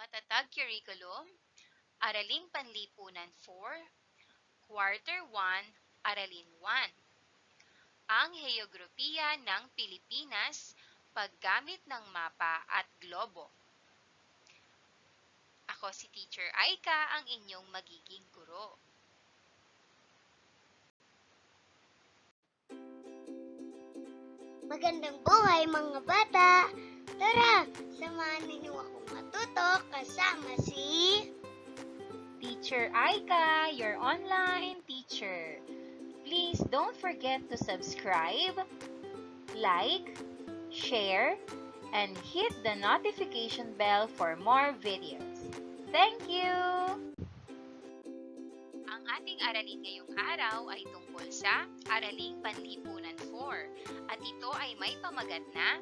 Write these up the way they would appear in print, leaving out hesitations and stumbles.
Matatag Curriculum, Araling Panlipunan 4, Quarter 1, Aralin 1. Ang Heograpiya ng Pilipinas, paggamit ng mapa at globo. Ako si Teacher Aika, ang inyong magiging guro. Magandang buhay mga bata! Tara, samahan ninyo akong matuto kasama si Teacher Aika, your online teacher. Please don't forget to subscribe, like, share, and hit the notification bell for more videos. Thank you! Ang ating aralin ngayong araw ay tungkol sa Araling Panlipunan 4 at ito ay may pamagat na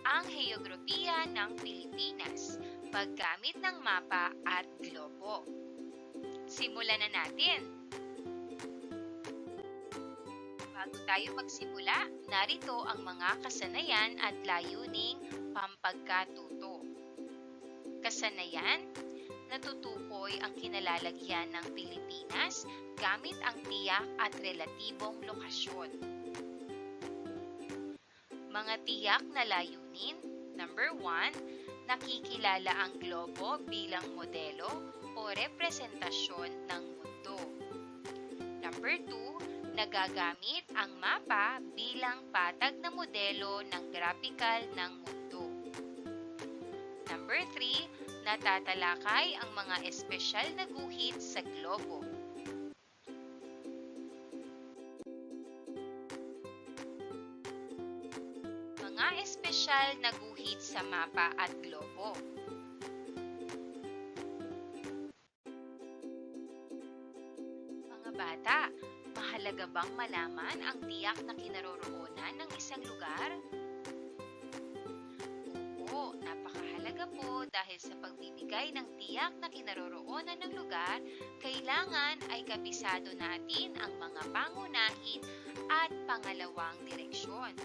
ang Heograpiya ng Pilipinas, paggamit ng mapa at globo. Simulan na natin! Bago tayo magsimula, narito ang mga kasanayan at layuning pampagkatuto. Kasanayan, natutukoy ang kinalalagyan ng Pilipinas gamit ang tiyak at relatibong lokasyon. Mga tiyak na layunin. Number 1, nakikilala ang globo bilang modelo o representasyon ng mundo. Number 2, nagagamit ang mapa bilang patag na modelo ng graphical ng mundo. Number 3, natatalakay ang mga espesyal na guhit sa globo. Mga espesyal na guhit sa mapa at globo. Mga bata, mahalaga bang malaman ang tiyak na kinaroroonan ng isang lugar? Opo, napakahalaga po dahil sa pagbibigay ng tiyak na kinaroroonan ng lugar, kailangan ay kabisado natin ang mga pangunahin at pangalawang direksyon.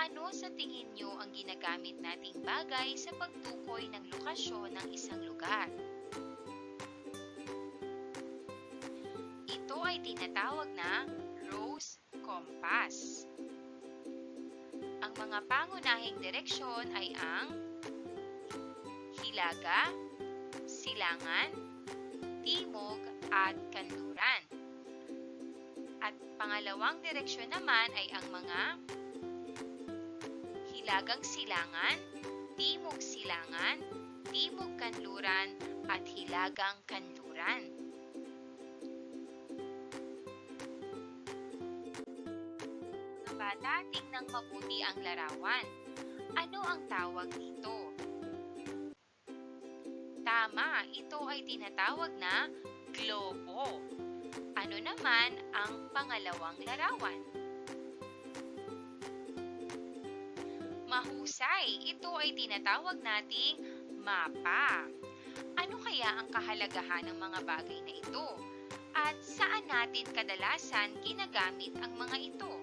Ano sa tingin nyo ang ginagamit nating bagay sa pagtukoy ng lokasyon ng isang lugar? Ito ay tinatawag na rose compass. Ang mga pangunahing direksyon ay ang hilaga, silangan, timog at kanluran. At pangalawang direksyon naman ay ang mga hilagang silangan, timog silangan, timog kanluran, at hilagang kanluran. Mga bata, tingnan mabuti ang larawan. Ano ang tawag dito? Tama, ito ay tinatawag na globo. Ano naman ang pangalawang larawan? Mahusay, ito ay tinatawag nating mapa. Ano kaya ang kahalagahan ng mga bagay na ito? At saan natin kadalasan ginagamit ang mga ito?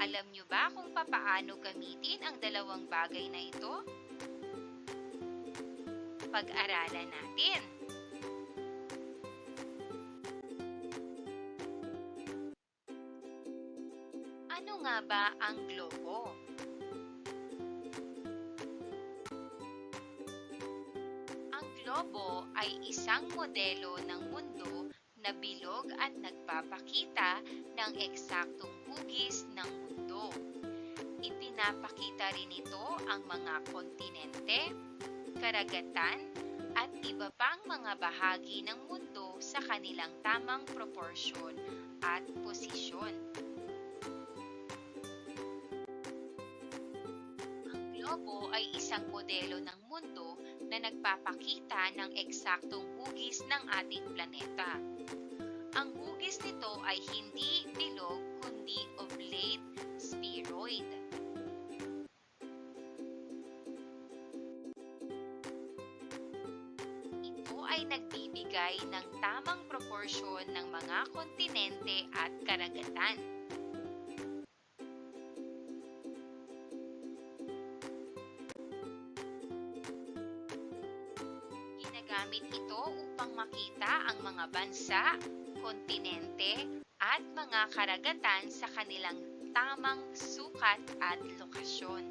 Alam nyo ba kung papaano gamitin ang dalawang bagay na ito? Pag-aralan natin. Ano nga ba ang globo? Ang globo ay isang modelo ng mundo na bilog at nagpapakita ng eksaktong hugis ng mundo. Ipinapakita rin ito ang mga kontinente, karagatan, at iba pang mga bahagi ng mundo sa kanilang tamang proporsyon at posisyon. Ang globo ay isang modelo ng mundo na nagpapakita ng eksaktong hugis ng ating planeta. Ang hugis nito ay hindi bilog kundi oblate spheroid. Ito ay nagbibigay ng tamang proporsyon ng mga kontinente at karagatan. Gamit ito upang makita ang mga bansa, kontinente, at mga karagatan sa kanilang tamang sukat at lokasyon.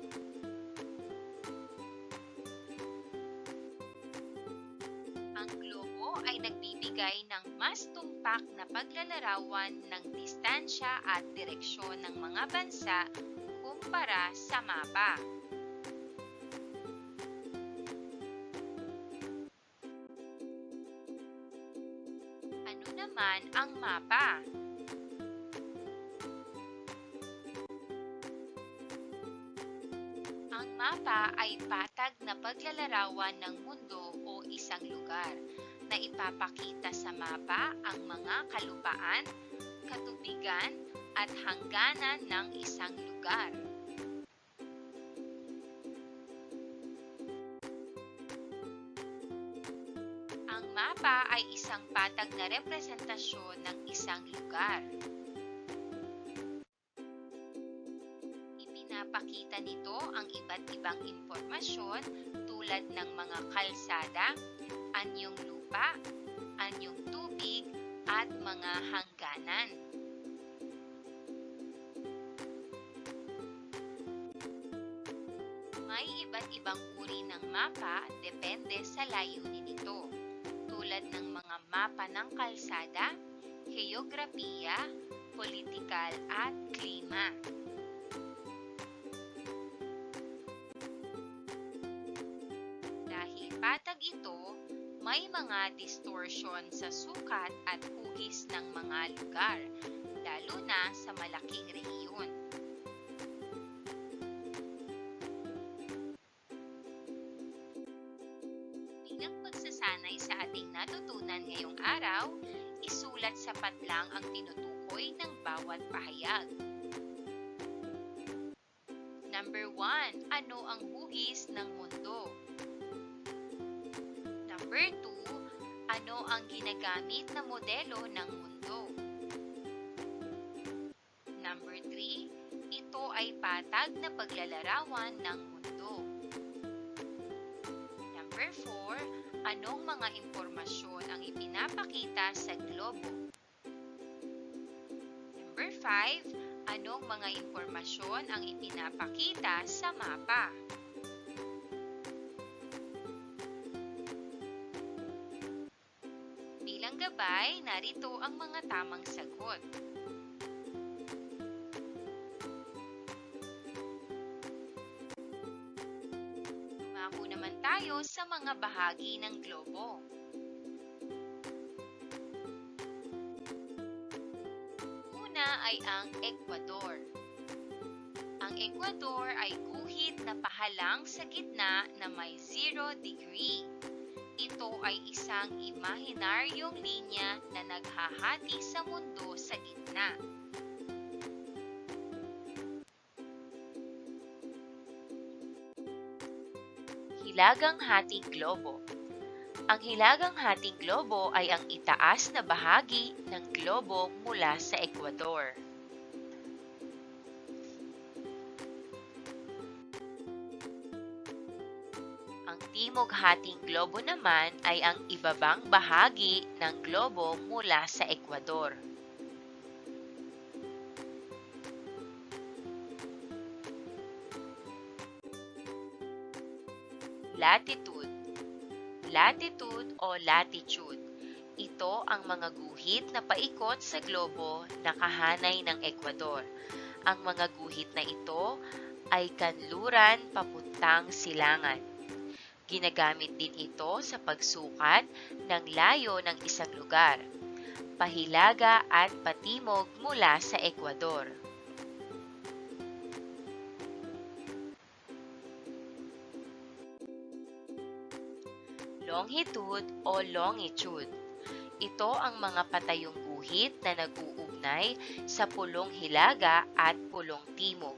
Ang globo ay nagbibigay ng mas tumpak na paglalarawan ng distansya at direksyon ng mga bansa kumpara sa mapa. Ano naman ang mapa? Ang mapa ay patag na paglalarawan ng mundo o isang lugar na ipapakita sa mapa ang mga kalupaan, katubigan at hangganan ng isang lugar. Ang mapa ay isang patag na representasyon ng isang lugar. Ipinapakita nito ang iba't ibang impormasyon tulad ng mga kalsada, anyong lupa, anyong tubig, at mga hangganan. May iba't ibang uri ng mapa depende sa layunin nito, tulad ng mga mapa ng kalsada, heograpiya, politikal at klima. Dahil patag ito, may mga distortion sa sukat at hugis ng mga lugar, lalo na sa malaking rehiyon. Bilang pagsasanay sa ating natutunan ngayong araw, isulat sapat lang ang tinutukoy ng bawat pahayag. Number 1. Ano ang hugis ng mundo? Number 2. Ano ang ginagamit na modelo ng mundo? Number 3. Ito ay patag na paglalarawan ng mundo. Number 4. Anong mga impormasyon ang ipinapakita sa globo? Number 5. Anong mga impormasyon ang ipinapakita sa mapa? Bilang gabay, narito ang mga tamang sagot. Dumako naman tayo sa mga bahagi ng globo. Una ay ang Ecuador. Ang Ecuador ay guhit na pahalang sa gitna na may 0 degree. Ito ay isang imahinaryong linya na naghahati sa mundo sa gitna. Hilagang hating globo. Ang hilagang hating globo ay ang itaas na bahagi ng globo mula sa Ecuador. Ang timog hating globo naman ay ang ibabang bahagi ng globo mula sa Ecuador. Latitude. Latitude o latitude. Ito ang mga guhit na paikot sa globo na kahanay ng Ecuador. Ang mga guhit na ito ay kanluran papuntang silangan. Ginagamit din ito sa pagsukat ng layo ng isang lugar, pahilaga at patimog mula sa Ecuador. Longitude o longitude. Ito ang mga patayong guhit na nag-uugnay sa pulong hilaga at pulong timog.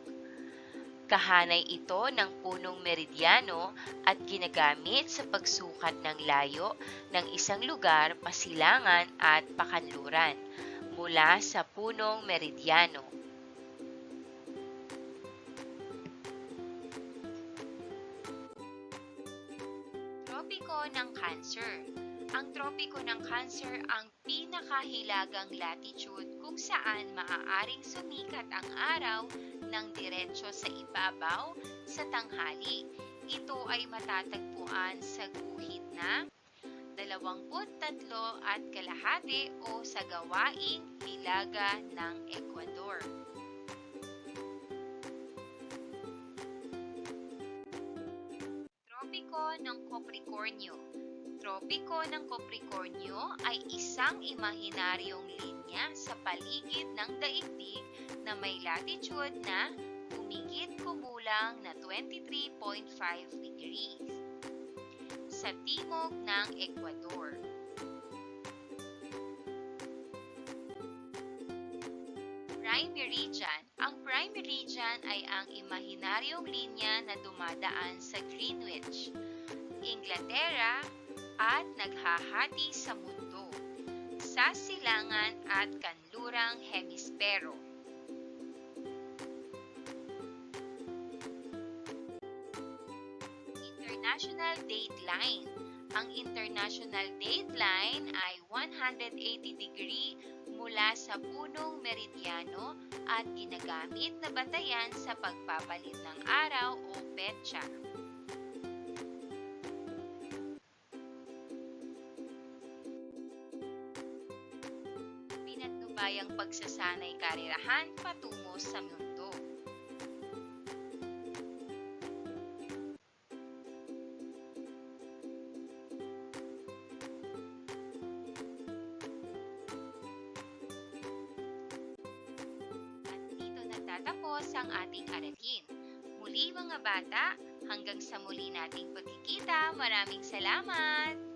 Kahanay ito ng punong meridyano at ginagamit sa pagsukat ng layo ng isang lugar, pasilangan at pakanluran mula sa punong meridyano. Tropiko ng Cancer. Ang tropiko ng Cancer ang pinakahilagang latitude kung saan maaaring sumikat ang araw ng diretso sa ibabaw sa tanghali. Ito ay matatagpuan sa guhit na 23.5 o sa gawaing hilaga ng Ecuador. Tropiko ng Capricornio. Tropiko ng Capricornio ay isang imahinaryong linya sa paligid ng daigdig na may latitude na humigit-kumulang na 23.5 degrees sa timog ng Ecuador. Prime Meridian. Ang Prime Meridian ay ang imahinaryong linya na dumadaan sa Greenwich, Inglaterra, at naghahati sa mundo sa silangan at kanlurang hemispero. International Dateline. Ang International Dateline ay 180 degree mula sa punong meridiano at ginagamit na batayan sa pagpapalit ng araw o petsa. Pinatnubayang pagsasanay karirahan patungo sa mundo. Tatapos ang ating aralin. Muli mga bata, hanggang sa muli nating pagkikita, maraming salamat!